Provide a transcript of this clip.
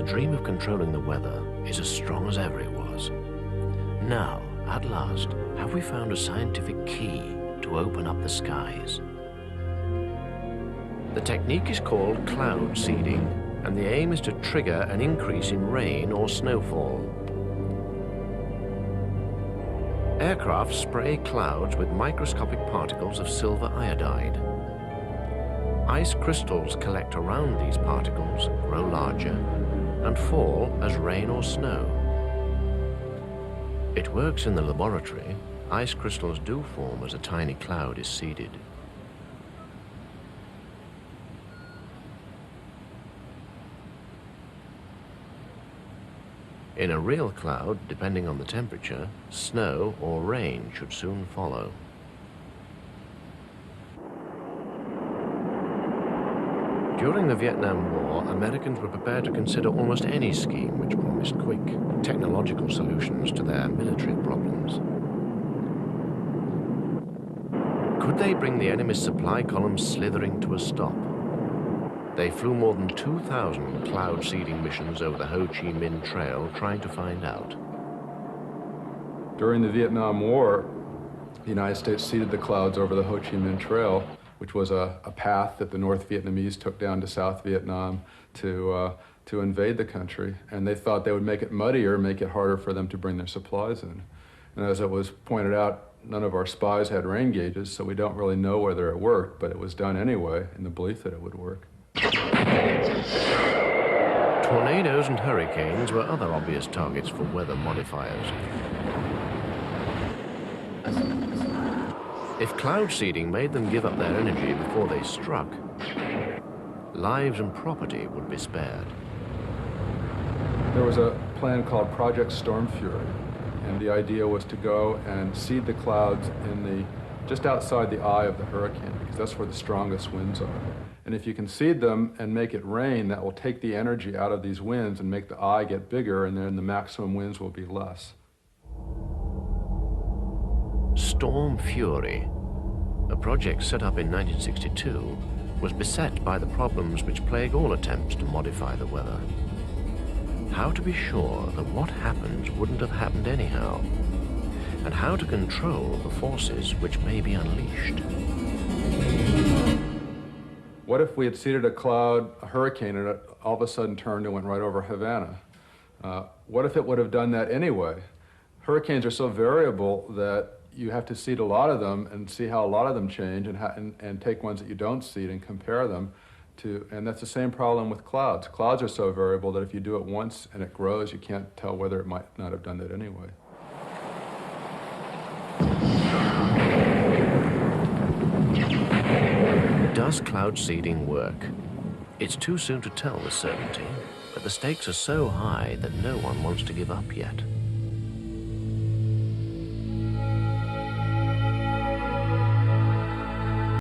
dream of controlling the weather is as strong as ever it was. Now, at last, have we found a scientific key to open up the skies? The technique is called cloud seeding, and the aim is to trigger an increase in rain or snowfall. Aircraft spray clouds with microscopic particles of silver iodide. Ice crystals collect around these particles, grow larger, and fall as rain or snow. It works in the laboratory. Ice crystals do form as a tiny cloud is seeded. In a real cloud, depending on the temperature, snow or rain should soon follow. During the Vietnam War, Americans were prepared to consider almost any scheme which promised quick, technological solutions to their military problems. Could they bring the enemy's supply columns slithering to a stop? They flew more than 2,000 cloud seeding missions over the Ho Chi Minh Trail trying to find out. During the Vietnam War, the United States seeded the clouds over the Ho Chi Minh Trail, which was a path that the North Vietnamese took down to South Vietnam to invade the country. And they thought they would make it muddier, make it harder for them to bring their supplies in. And as it was pointed out, none of our spies had rain gauges, so we don't really know whether it worked, but it was done anyway in the belief that it would work. Tornadoes and hurricanes were other obvious targets for weather modifiers. If cloud seeding made them give up their energy before they struck, lives and property would be spared. There was a plan called Project Storm Fury, and the idea was to go and seed the clouds just outside the eye of the hurricane, because that's where the strongest winds are. And if you can seed them and make it rain, that will take the energy out of these winds and make the eye get bigger, and then the maximum winds will be less. Storm Fury, a project set up in 1962, was beset by the problems which plague all attempts to modify the weather. How to be sure that what happens wouldn't have happened anyhow, and how to control the forces which may be unleashed. What if we had seeded a cloud, a hurricane, and it all of a sudden turned and went right over Havana? What if it would have done that anyway? Hurricanes are so variable that you have to seed a lot of them and see how a lot of them change, and take ones that you don't seed and compare them to, and that's the same problem with clouds. Clouds are so variable that if you do it once and it grows, you can't tell whether it might not have done that anyway. Does cloud seeding work? It's too soon to tell with certainty, but the stakes are so high that no one wants to give up yet.